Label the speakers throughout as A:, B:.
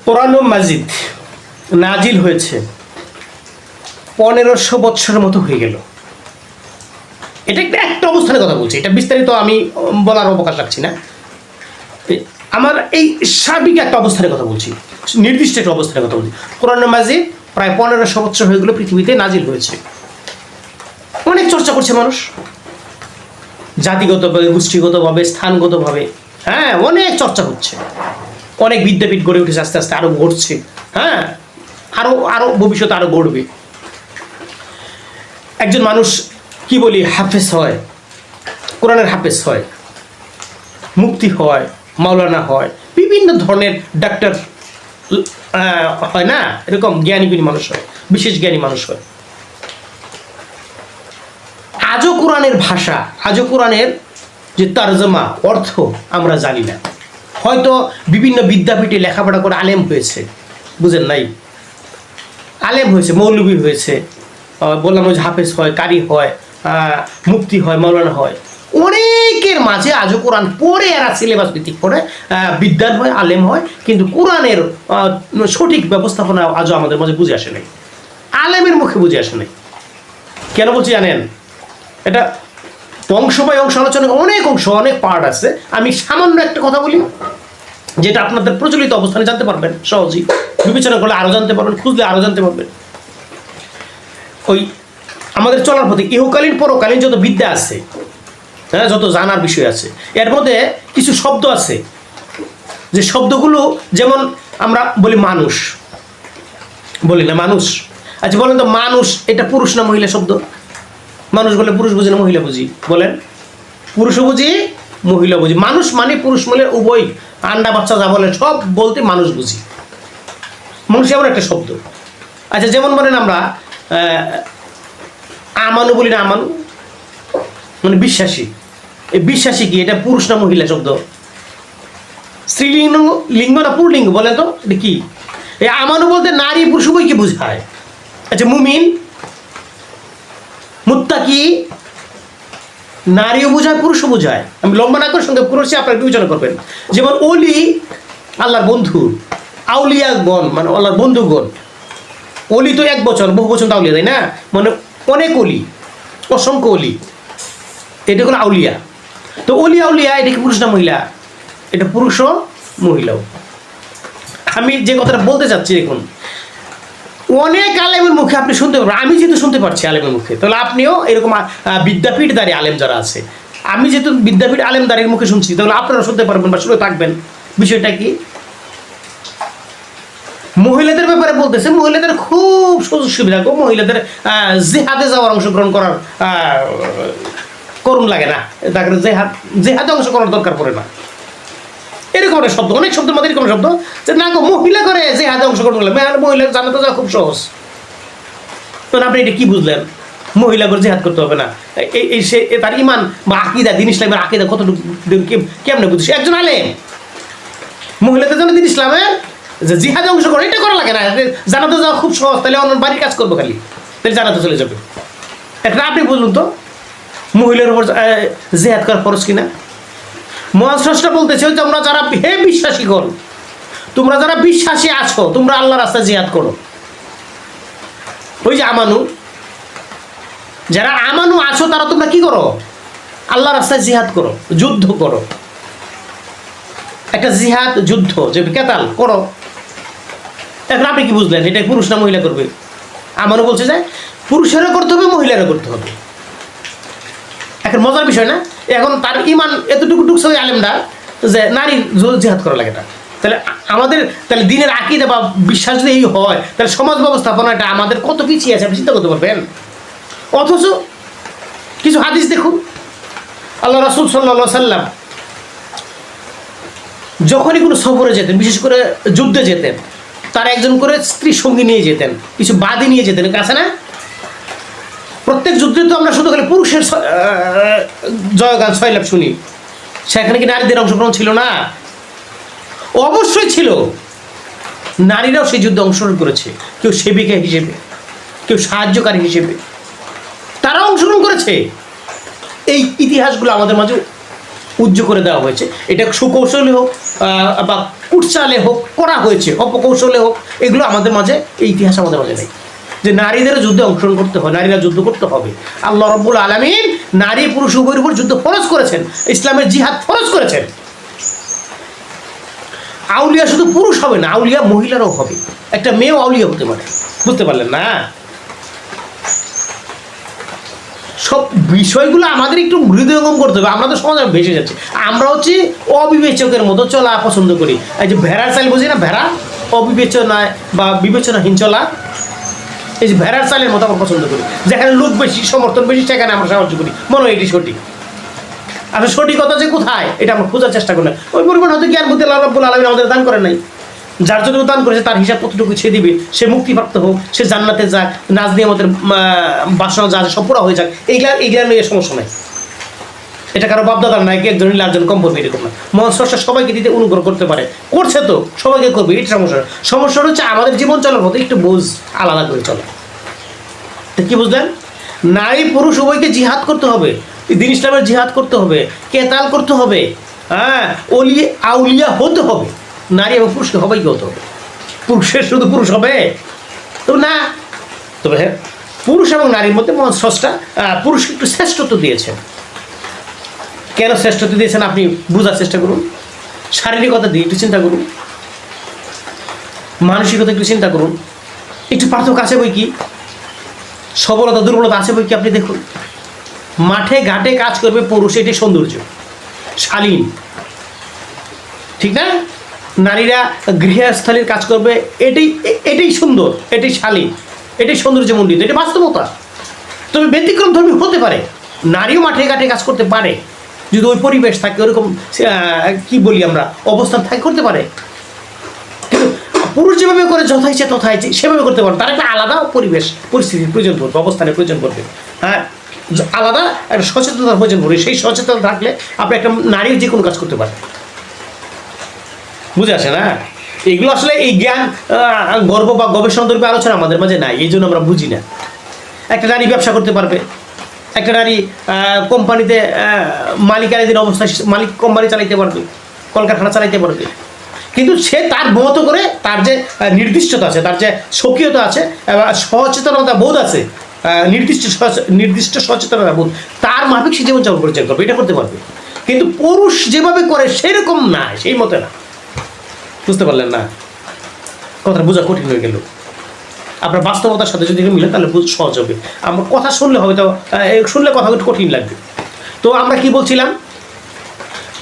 A: কোরআন মাজিদ নাজিল হয়েছে 1500 বৎসরের মতো হয়ে গেল। এটা একটা অবস্থানের কথা বলছি, এটা বিস্তারিত আমি বলার অবকাশ রাখছি না। আমার এই সার্বিক একটা অবস্থানের কথা বলছি, নির্দিষ্ট একটা অবস্থানের কথা বলছি। কোরআন মাজিদ প্রায় 1500 বৎসর হয়ে গেল পৃথিবীতে নাজিল হয়েছে। অনেক চর্চা করছে মানুষ, জাতিগতভাবে, গোষ্ঠীগতভাবে, স্থানগতভাবে, হ্যাঁ অনেক চর্চা হচ্ছে। অনেক বিদ্যাপীঠ গড়ে উঠেছে, আস্তে আস্তে আরও ঘটছে, হ্যাঁ আরও ভবিষ্যতে আরও গড়বে। একজন মানুষ কি বলি হাফেজ হয়, কোরআনের হাফেজ হয়, মুফতি হয়, মাওলানা হয়, বিভিন্ন ধরনের ডাক্তার হয় না, এরকম জ্ঞানী মানুষ হয়, বিশেষ জ্ঞানী মানুষ হয়। আজও কোরআনের ভাষা, আজও কোরআনের যে তরজমা অর্থ আমরা জানি না। হয়তো বিভিন্ন বিদ্যাপীঠে লেখাপড়া করে আলেম হয়েছে, বুঝেন নাই, আলেম হয়েছে, মৌলবী হয়েছে, বললাম ওই হাফেজ হয়, কারি হয়, মুফতি হয়, মাওলানা হয়। অনেকের মাঝে আজও কোরআন পড়ে এরা সিলেবাস ভিত্তিক পড়ে বিদ্যান হয়, আলেম হয়, কিন্তু কোরআনের সঠিক ব্যবস্থাপনা আজও আমাদের মাঝে বুঝে আসে নাই, আলেমের মুখে বুঝে আসে নাই। কেন বলছি জানেন? এটা অংশ বাই অংশ আলোচনা, অনেক অংশ, অনেক পার্ট আছে। আমি সামান্য একটা কথা বলি, যেটা আপনাদের প্রচলিত অবস্থানে জানতে পারবেন সহজেই, বিবেচনা করলে আরও জানতে পারবেন, খুঁজলে আরও জানতে পারবেন। ওই আমাদের চলার পথে ইহকালীন পরকালীন যত বিদ্যা আছে, হ্যাঁ যত জানার বিষয় আছে, এর মধ্যে কিছু শব্দ আছে যে শব্দগুলো, যেমন আমরা বলি মানুষ, বলি না মানুষ। আচ্ছা বলেন তো, মানুষ এটা পুরুষ না মহিলা শব্দ? মানুষ বলে পুরুষ বুঝি না মহিলা বুঝি? বলেন, পুরুষও বুঝি, মহিলা বুঝি। মানুষ মানে পুরুষ মহিলা উভয়, আন্ডা বাচ্চা যা বলে সব বলতে মানুষ বুঝি। মানুষ এমন একটা শব্দ। আচ্ছা যেমন বলেন আমরা আমানু বলি না, আমানু মানে বিশ্বাসী। এই বিশ্বাসী কি এটা পুরুষ না মহিলা শব্দ? স্ত্রীলিঙ্গ লিঙ্গ না পুরলিঙ্গ? বলেন তো এটা কি? এই আমানু বলতে নারী পুরুষ উভয়কে বোঝায়। আচ্ছা মুমিন, মুত্তাকি নারীও বোঝায়, পুরুষও বোঝায়। আমি লম্বা না করে সঙ্গে পুরুষে আপনারা বিবেচনা করবেন। যেমন অলি আল্লাহর বন্ধু, আউলিয়াগণ মানে আল্লাহর বন্ধুগণ। অলি তো এক বচন, বহু বচন তো আউলিয়া, তাই না? মানে অনেক অলি, অসংখ্য অলি, এটা হলো আউলিয়া। তো অলি আউলিয়া এটা কি পুরুষ না মহিলা? এটা পুরুষও মহিলাও। আমি যে কথাটা বলতে চাচ্ছি, দেখুন অনেক আলেমের মুখে আপনি শুনতে পারবেন, আমি যেহেতু শুনতে পারছি আলেমের মুখে, তাহলে আপনিও এরকম বিদ্যাপীঠদারী আলেম যারা আছে, আমি যেহেতু বিদ্যাপীঠ আলেমদারির মুখে শুনছি, তাহলে আপনারা শুনতে পারবেন বা শুনে থাকবেন। বিষয়টা কি? মহিলাদের ব্যাপারে বলতেছে, মহিলাদের খুব সুযোগ সুবিধা গো, মহিলাদের জেহাদে যাওয়ার, অংশগ্রহণ করার করুণ লাগে না, তাকে জেহাদে অংশগ্রহণ দরকার পড়ে না, এরকম একটা শব্দ। অনেক শব্দের মধ্যে এরকম শব্দ যে না গো মহিলা করে জেহাদে অংশগ্রহণ করলে, মহিলা জানাতে যাওয়া খুব সহজ। তখন আপনি এটা কি বুঝলেন? মহিলা করে জেহাদ করতে হবে না, এই সে তার ইমান বা আকিদা, দিন ইসলামের আকিদা কতটুকু কেমনে বুঝছে? একজন আলেম মহিলাদের জন্য দিন ইসলামের যে জিহাদে অংশগ্রহণ এটা করা লাগে না, জানাতে যাওয়া খুব সহজ, তাহলে অন্য বাড়ির কাজ করবো খালি, তাহলে জানাতে চলে যাবে। এটা আপনি বলুন তো, মহিলার উপর জেহাদ করা ফরজ কিনা? মহাস্রষ্টা বলতেছে তোমরা যারা হে বিশ্বাসী করো, তোমরা যারা বিশ্বাসী আছো, তোমরা আল্লাহর রাস্তায় জিহাদ করো। ওই যে আমানু, যারা আমানু আছো তারা তোমরা কি করো? আল্লাহর রাস্তায় জিহাদ করো, যুদ্ধ করো। একটা জিহাদ যুদ্ধ যে কেতাল করো। এখন আপনি কি বুঝলেন এটা পুরুষ না মহিলা করবে? আমানু বলছে যে পুরুষেরও করতে হবে, মহিলারও করতে হবে। এখন মজার বিষয় না? এখন তার ইমান এতটুকু ঢুকছে ওই আলেমটা যে নারী জিহাদ করা লাগে না। তাহলে আমাদের তাহলে দিনের আকিদা বা বিশ্বাস যদি এই হয়, তাহলে সমাজ ব্যবস্থাপনাটা আমাদের কত পিছিয়ে আছে আপনি চিন্তা করতে পারবেন। অথচ কিছু হাদিস দেখুন, আল্লাহ রাসূল সাল্লাল্লাহু আলাইহি সাল্লাম যখনই কোনো সফরে যেতেন, বিশেষ করে যুদ্ধে যেতেন, তার একজন করে স্ত্রী সঙ্গী নিয়ে যেতেন, কিছু বাদী নিয়ে যেতেন, আছে না? প্রত্যেক যুদ্ধে তো আমরা শুধু খালি পুরুষের জয়গান ছয়লাভ শুনি, সেখানে কি নারীদের অংশগ্রহণ ছিল না? অবশ্যই ছিল। নারীরাও সেই যুদ্ধে অংশগ্রহণ করেছে, কেউ সেবিকা হিসেবে, কেউ সাহায্যকারী হিসেবে, তারা অংশগ্রহণ করেছে। এই ইতিহাসগুলো আমাদের মাঝে উজ্জ্ব করে দেওয়া হয়েছে। এটা সুকৌশলে হোক বা কুটচালে হোক করা হয়েছে, অপকৌশলে হোক, এগুলো আমাদের মাঝে, এই ইতিহাস আমাদের মাঝে নেই যে নারীদেরও যুদ্ধে অংশগ্রহণ করতে হবে, নারীরা যুদ্ধ করতে হবে। আল্লাহ রাব্বুল আলামিন নারী পুরুষ উভয়ের উপর যুদ্ধ ফরজ করেছেন, ইসলামের জিহাদ ফরজ করেছেন। আউলিয়া শুধু পুরুষ হবে না, আউলিয়া মহিলারাও হবে, একটা মেয়েও আউলিয়া হতে পারে। বুঝতে পারলেন না? সব বিষয়গুলো আমাদের একটু হৃদয়ঙ্গম করতে হবে। আমরা তো সমাজে ভেসে যাচ্ছি, আমরা হচ্ছে অবিবেচকের মতো চলা পছন্দ করি। এই যে ভেড়ার চাল বুঝি না, ভেড়া অবিবেচনায় বা বিবেচনাহীন চলা, এই যে ভেড়ার চালের মতো আমরা পছন্দ করি। যেখানে লোক বেশি, সমর্থন বেশি, সেখানে আমরা সাহায্য করি, মনে হয় এটি সঠিক। আসলে সঠিকতা যে কোথায় এটা আমরা খোঁজার চেষ্টা করি না। ওই পরিমাণ হয়তো জ্ঞান বুদ্ধি আল্লাহ রাব্বুল আলামিন আমাদের দান করে নাই। যার যতটুকু দান করেছে তার হিসাব কতটুকু সে দিবে, সে মুক্তিপ্রাপ্ত হোক, সে জান্নাতে যাক, নাজ দিয়ে আমাদের বাসনা যা সব পুরা হয়ে যাক, এইগুলা নিয়ে সমস্যা নাই। এটা কারো বাপদাদার নাই, একজন নিলে একজন কম করবে, এরকম না। মহান স্রষ্টা সবাইকে দিতে অনুগ্রহ করতে পারে, করছে তো, সবাইকে করবে, এটা সমস্যা। সমস্যাটা হচ্ছে আমাদের জীবন চলার মতো একটু বোঝ আলাদা করে চলে। তো কি বুঝলেন? নারী পুরুষ উভয়কে জিহাদ করতে হবে, দিন ইসলামের জিহাদ করতে হবে, কেতাল করতে হবে, হ্যাঁ, আউলিয়া হতে হবে। নারী এবং পুরুষকে সবাইকে হতে হবে। পুরুষের শুধু পুরুষ হবে তো না। তবে হ্যাঁ, পুরুষ এবং নারীর মধ্যে মহান স্রষ্টা পুরুষকে একটু শ্রেষ্ঠত্ব দিয়েছেন। কেন শ্রেষ্ঠত্ব দিয়েছেন আপনি বোঝার চেষ্টা করুন। শারীরিকতা দিয়ে একটু চিন্তা করুন, মানসিকতা একটু চিন্তা করুন, একটু পার্থক্য আছে বই কি, সবলতা দুর্বলতা আছে বই কি আপনি দেখুন। মাঠে ঘাটে কাজ করবে পুরুষ, এটি সৌন্দর্য, শালীন, ঠিক না? নারীরা গৃহস্থলীর কাজ করবে, এটাই সুন্দর, এটাই শালীন, এটাই সৌন্দর্যমণ্ডিত, এটি বাস্তবতা। তবে ব্যতিক্রম ধর্মী হতে পারে, নারীও মাঠে ঘাটে কাজ করতে পারে যদি ওই পরিবেশ থাকে, ওরকম কি বলি আমরা অবস্থান থাকে, করতে পারে। কিন্তু পুরুষ যেভাবে করে যথা ইচ্ছে তথা ইচ্ছে সেভাবে করতে পারে, তার একটা আলাদা পরিবেশ পরিস্থিতির প্রয়োজন পড়বে, অবস্থানের প্রয়োজন পড়বে, হ্যাঁ, আলাদা একটা সচেতনতার প্রয়োজন পড়বে। সেই সচেতন থাকলে আপনি একটা নারীও যে কোনো কাজ করতে পারে। বুঝে আসে না? এগুলো আসলে এই জ্ঞান গর্ব বা গবেষণা দ্রব্য আলোচনা আমাদের মাঝে নাই, এই জন্য আমরা বুঝি না। একটা নারী ব্যবসা করতে পারবে, একটা নারী কোম্পানিতে মালিকানাধীন অবস্থায় মালিক কোম্পানি চালাইতে পারবে, কলকারখানা চালাইতে পারবে, কিন্তু সে তার মতো করে তার যে নির্দিষ্টতা আছে, তার যে সক্রিয়তা আছে, সচেতনতা বোধ আছে, নির্দিষ্ট সচেতনতা বোধ, তার মাফিক সে জীবনযাপন পরিচালনা করবে, এটা করতে পারবে। কিন্তু পুরুষ যেভাবে করে সেরকম না, সেই মতে না। বুঝতে পারলেন না? কথাটা বোঝা কঠিন হয়ে গেল। আপনার বাস্তবতার সাথে যদি মিলে তাহলে সহজ হবে। আমার কথা শুনলে হবে, তো শুনলে কথা একটু কঠিন লাগবে। তো আমরা কি বলছিলাম?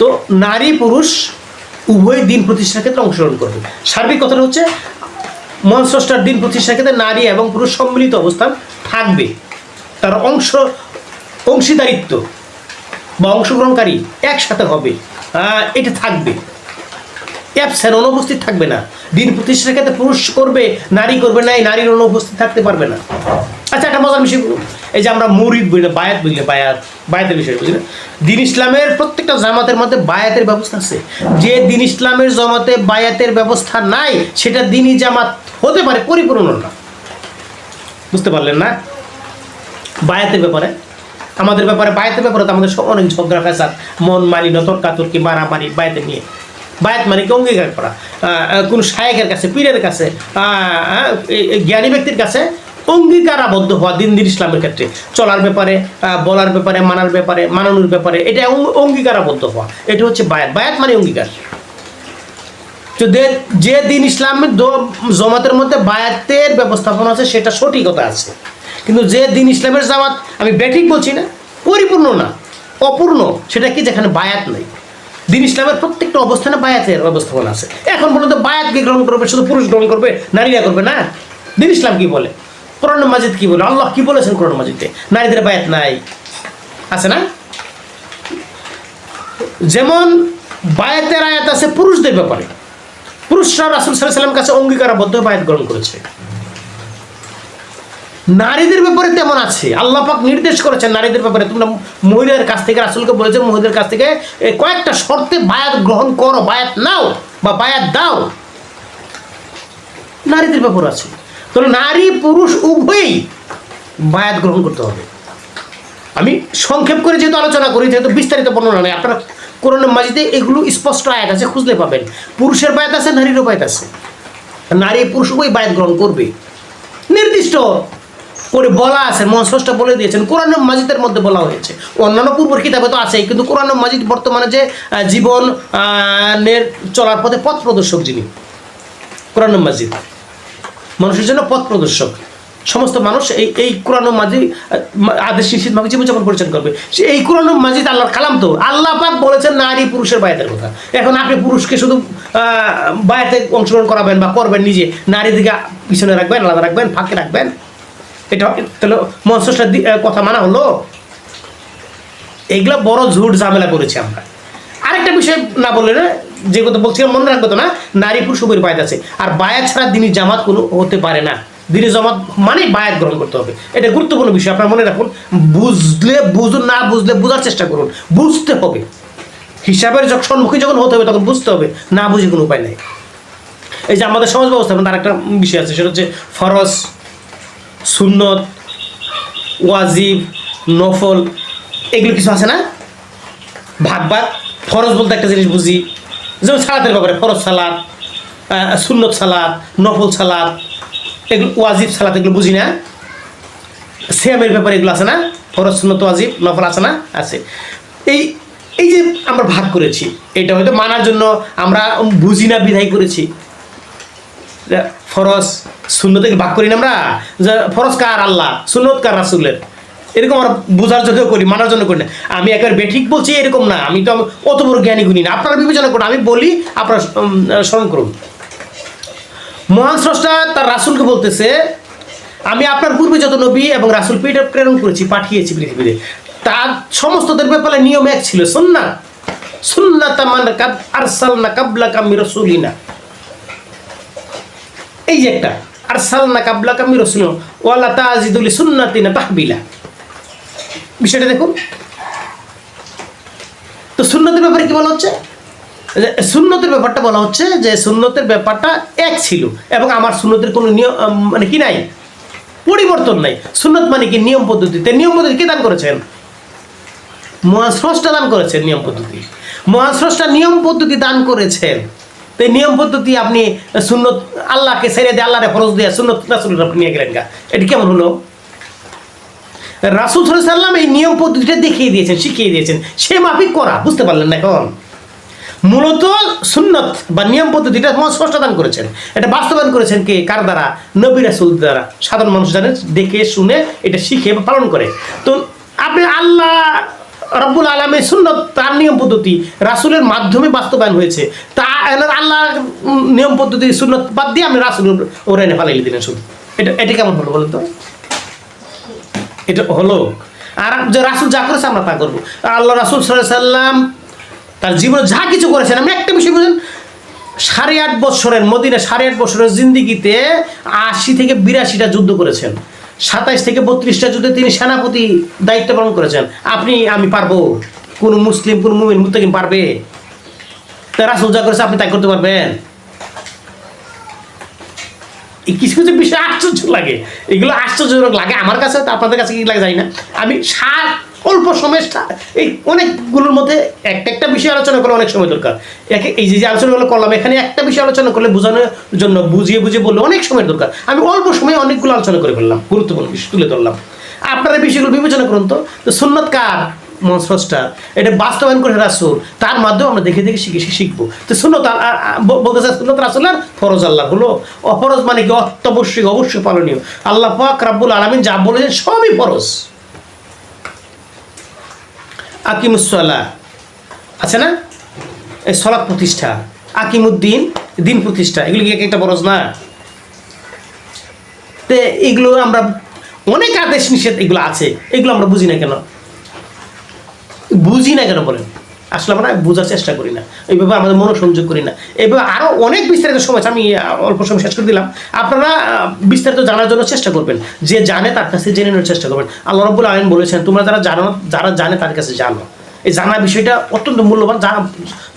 A: তো নারী পুরুষ উভয় দিন প্রতিষ্ঠার ক্ষেত্রে অংশগ্রহণ করবে। সার্বিক কথাটা হচ্ছে মহান স্রষ্টার দিন প্রতিষ্ঠার ক্ষেত্রে নারী এবং পুরুষ সম্মিলিত অবস্থান থাকবে, তার অংশীদারিত্ব বা অংশগ্রহণকারী একসাথে হবে, এটা থাকবে, অ্যাবসেন্ট, অনুপস্থিত থাকবে না। দিন প্রতিষ্ঠার ক্ষেত্রে পুরুষ করবে, নারী করবে না, এই নারীর অনুপস্থিত থাকতে পারবে না। আচ্ছা, একটা মজার বিষয়, এই যে আমরা মুরিদ বুঝলে, বায়াত বুঝলে, বায়াতের বিষয় বুঝলে, দিন ইসলামের প্রত্যেকটা জামাতের মধ্যে বায়াতের ব্যবস্থা আছে। যে দিন ইসলামের জামাতে বায়াতের ব্যবস্থা নাই, সেটা দিনই জামাত হতে পারে, পরিপূর্ণ না। বুঝতে পারলেন না? বায়াতের ব্যাপারে, আমাদের ব্যাপারে, বায়াতের ব্যাপারে তো আমাদের অনেক ঝগড়া ফ্যাসাদ, মন মালিন্য, তর্কাতর্কি, মারামারি বায়াতের নিয়ে। বায়াত মানে কি? অঙ্গীকার করা। কোনো শায়েখের কাছে, পীরের কাছে, জ্ঞানী ব্যক্তির কাছে অঙ্গীকারাবদ্ধ হওয়া দিন ইসলামের ক্ষেত্রে, চলার ব্যাপারে, বলার ব্যাপারে, মানার ব্যাপারে, মানানোর ব্যাপারে, এটা অঙ্গীকারাবদ্ধ হওয়া, এটা হচ্ছে বায়াত। বায়াত মানে অঙ্গীকার। তো যে দিন ইসলামের জমাতের মধ্যে বায়াতের ব্যবস্থাপনা আছে, সেটা সঠিকতা আছে। কিন্তু যে দিন ইসলামের জামাত, আমি ব্যাঠিক বলছি না, পরিপূর্ণ না, অপূর্ণ, সেটা কি? যেখানে বায়াত নেই। দিন ইসলামের প্রত্যেকটা অবস্থানে বায়াতের ব্যবস্থাপনা আছে। এখন পর্যন্ত বায়াতকে গ্রহণ করবে শুধু পুরুষ গ্রহণ করবে, নারীরা করবে না। দিন ইসলাম কি বলে? কোরআন মাজিদ কি বলে? আল্লাহ কি বলেছেন কোরআন মাজিদে? নারীদের বায়াত নাই, আছে না? যেমন বায়াতের আয়াত আছে পুরুষদের ব্যাপারে, পুরুষরা রাসূল সাল্লাল্লাহু আলাইহি ওয়াসাল্লামের কাছে অঙ্গীকারাবদ্ধ বায়াত গ্রহণ করেছে। নারীদের ব্যাপারে তেমন আছে, আল্লাহ পাক নির্দেশ করেছেন নারীদের ব্যাপারে, তোমরা মহিলাদের কাছ থেকে, রাসূলকে বলেছেন মহিলাদের কাছ থেকে কয়েকটা শর্তে বায়াত গ্রহণ করো, বায়াত নাও বা বায়াত দাও। নারীদের ব্যাপার আছে। তাহলে নারী পুরুষ উভয়ই বায়াত গ্রহণ করতে হবে। আমি সংক্ষেপ করে যেহেতু আলোচনা করি যেহেতু বিস্তারিত বর্ণনা নেই, আপনারা কোরআন মাজিদে এগুলো স্পষ্ট আয়াত আছে, খুঁজলে পাবেন। পুরুষের বায়াত আছে, নারীরও বায়াত আছে। নারী পুরুষ উভয় বায়াত গ্রহণ করবে, নির্দিষ্ট করে বলা আছে। মহাস্রষ্টা বলে দিয়েছেন, কোরআন মাজিদের মধ্যে বলা হয়েছে। অন্যান্য পূর্বের কিতাবে তো আছেই, কিন্তু কোরআন মাজিদ বর্তমানে যে জীবন চলার পথে পথ প্রদর্শক যিনি, কোরআন মাজিদ মানুষের জন্য পথ প্রদর্শক। সমস্ত মানুষ এই কোরআন মাজিদ আদেশ নিষেধভাবে জীবনযাপন পরিচালনা করবে। এই কোরআন মাজিদ আল্লাহর কালাম, তো আল্লাহ পাক বলেছেন নারী পুরুষের বায়াতের কথা। এখন আপনি পুরুষকে শুধু বায়াতে অংশগ্রহণ করাবেন বা করবেন, নিজে নারী দিকে পিছনে রাখবেন, আলাদা রাখবেন, ফাঁকে রাখবেন, এটা তাহলে মহাস্রষ্টার কথা মানা হলো? এগুলো বড় ঝুট ঝামেলা করেছি আমরা। আরেকটা বিষয় না বললে না, যে কথা বলছিলাম মনে রাখবো তো না, নারী পুরুষ উভয়ের বায়াত আছে। আর বায়াত ছাড়া দিনী জামাত কোনো হতে পারে না। দিনী জামাত মানে বায়াত গ্রহণ করতে হবে, এটা গুরুত্বপূর্ণ বিষয়, আপনারা মনে রাখুন। বুঝলে বুঝুন, না বুঝলে বোঝার চেষ্টা করুন, বুঝতে হবে। হিসাবের সম্মুখীন যখন হতে হবে তখন বুঝতে হবে, না বুঝে কোনো উপায় নেই। এই যে আমাদের সমাজ ব্যবস্থাপনা, তার একটা বিষয় আছে, সেটা হচ্ছে ফরজ, সুন্নত, ওয়াজিব, নফল, এগুলো কিছু আছে না, ভাগ ভাগ। ফরজ বলতে একটা জিনিস বুঝি, যেমন সালাতের ব্যাপারে ফরজ সালাত, সুন্নত সালাত, নফল সালাত, এগুলো ওয়াজিব সালাত, এগুলো বুঝি না। সিয়ামের ব্যাপারে এগুলো আছে না, ফরজ সুন্নত ওয়াজিব নফল আছে না, আছে। এই এই যে আমরা ভাগ করেছি, এটা হয়তো মানার জন্য আমরা বুঝি না বিধায় করেছি। ফরজ সুন্নত ভাগ করি না আমরা, যে ফরজ কার আল্লাহ, সুন্নত কার রাসূলের, এরকম আমরা বোঝার জন্য করি, মানার জন্য করি না। আমি একবার বেঠিক বলছি এরকম না, আমি তো অত বড় জ্ঞানী গুণী না। আপনারা বিবেচনা করুন, আমি বলি, আপনারা স্মরণ করুন। মহান স্রষ্টা তার রাসূলকে বলতেছে, আমি আপনার পূর্বে যত নবী এবং রাসূল প্রেরণ করেছি, পাঠিয়েছি পৃথিবীতে, তার সমস্তদের ব্যাপারে নিয়ম এক ছিল, সুন্নাত, সুন্নাতা মান কাদ আরসালনা কাবলাকা মির রাসূলিনা। এই যে একটা আরসালনা কাবলাকা মির রাসূলিনা ওয়ালা তাজিদু লিসুন্নাতিনা তাহবিলা, বিষয়টা দেখুন তো। সুন্নতের ব্যাপারে কি বলা হচ্ছে? সুন্নতের ব্যাপারটা বলা হচ্ছে যে সুন্নতের ব্যাপারটা এক ছিল, এবং আমার সুন্নতের কোনো নিয়ম মানে কি নাই, পরিবর্তন নাই। সুন্নত মানে কি? নিয়ম পদ্ধতিতে। নিয়ম পদ্ধতি কে দান করেছেন? মহান স্রষ্টা দান করেছেন নিয়ম পদ্ধতি। মহান স্রষ্টা নিয়ম পদ্ধতি দান করেছেন, তো এই নিয়ম পদ্ধতি আপনি সুন্নত আল্লাহকে ছেড়ে দিয়ে আল্লাহরে ফরজ দিয়ে সুন্নত রাসূলের আপনি নিয়ে গেলেন গা, এটা কেমন হলো? রাসূল সাল্লাল্লাহু আলাইহি ওয়াসাল্লাম এই নিয়ম পদ্ধতিটা দেখিয়ে দিয়েছেন, শিখিয়ে দিয়েছেন, সে মাফিক করা, বুঝতে পারলেন না? এখন মূলত সুন্নত বা নিয়ম পদ্ধতিটা মহান স্রষ্টা দান করেছেন, এটা বাস্তবায়ন করেছেন কে, কার দ্বারা? নবী রাসূল দ্বারা। সাধারণ মানুষ জানে, দেখে শুনে এটা শিখে পালন করে। তো আপনি আল্লাহ রব্বুল আলামিন সুন্নত, তার নিয়ম পদ্ধতি রাসূলের মাধ্যমে বাস্তবায়ন হয়েছে, তা আল্লাহ নিয়ম পদ্ধতি সুন্নত বাদ দিয়ে আপনি রাসূল ওরা এনে ফালাইলে দিলেন শুধু। এটা কেমন হলো বলেন তো? এটা হলো? আর যে রাসূল যা করেছে আমরা তা করবো। আল্লাহ রাসূল সাল্লাল্লাহু আলাইহি সাল্লাম তার জীবনে যা কিছু করেছেন, আমি একটা বিষয় বুঝেন, 8.5 বছরের মদিনা, 8.5 বছরের জিন্দিগিতে 80 থেকে 82টা যুদ্ধ করেছেন, 27 থেকে 32টা যুদ্ধে তিনি সেনাপতি দায়িত্ব পালন করেছেন। আপনি আমি পারবো? কোন মুসলিম, কোন মুমিন মুত্তাকিন পারবে? তা রাসূল যা করেছে আপনি তাই করতে পারবেন? এই কিছু কিছু বিষয় আশ্চর্য লাগে, এগুলো আশ্চর্যজনক লাগে আমার কাছে, তো আপনাদের কাছে কি লাগে জানি না। আমি অল্প সময় এই অনেকগুলোর মধ্যে একটা বিষয় আলোচনা করলে অনেক সময় দরকার। এই যে আলোচনাগুলো করলাম, এখানে একটা বিষয় আলোচনা করলে বোঝানোর জন্য বুঝিয়ে বললে অনেক সময় দরকার। আমি অল্প সময়ে অনেকগুলো আলোচনা করে ফেললাম, গুরুত্বপূর্ণ বিষয় তুলে ধরলাম। আপনারা বিষয়গুলো বিবেচনা করুন তো। সুন্নাত কার? মহান স্রষ্টা, এটা বাস্তবায়ন করে রাসূল, তার মাধ্যমে আমরা দেখে দেখে শিখবো। তো সুন্নত বলতে চাই, সুন্নত রাসূলের, ফরজ আল্লাহ হলো। অফরজ মানে কি? অত্যাবশ্যক, অবশ্যই পালনীয়। আল্লাহ পাক রব্বুল আলামিন যা বলেছেন সবই ফরজ। আকিমুসসালাহ আছে না, এই সালাত প্রতিষ্ঠা, আকিমুদ্দিন দিন প্রতিষ্ঠা, এগুলো কি একটা ফরজ না? তো এগুলো আমরা অনেক আদেশ নিষেধ এগুলো আছে, এগুলো আমরা বুঝি না কেন? বলেন? আসলে আমরা বোঝার চেষ্টা করি না, এইভাবে আমাদের মনোসংযোগ করি না। এইভাবে আরও অনেক বিস্তারিত সময়, আমি অল্প সময় শেষ করে দিলাম। আপনারা বিস্তারিত জানার জন্য চেষ্টা করবেন, যে জানে তার কাছে জেনে নেওয়ার চেষ্টা করবেন। আল্লাহ রাব্বুল আলামিন বলেছেন, তোমরা যারা জানে তার কাছে জানো। এই জানা বিষয়টা অত্যন্ত মূল্যবান,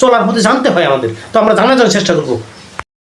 A: চলার পথে জানতে হয় আমাদের, তো আমরা জানার জন্য চেষ্টা করবো।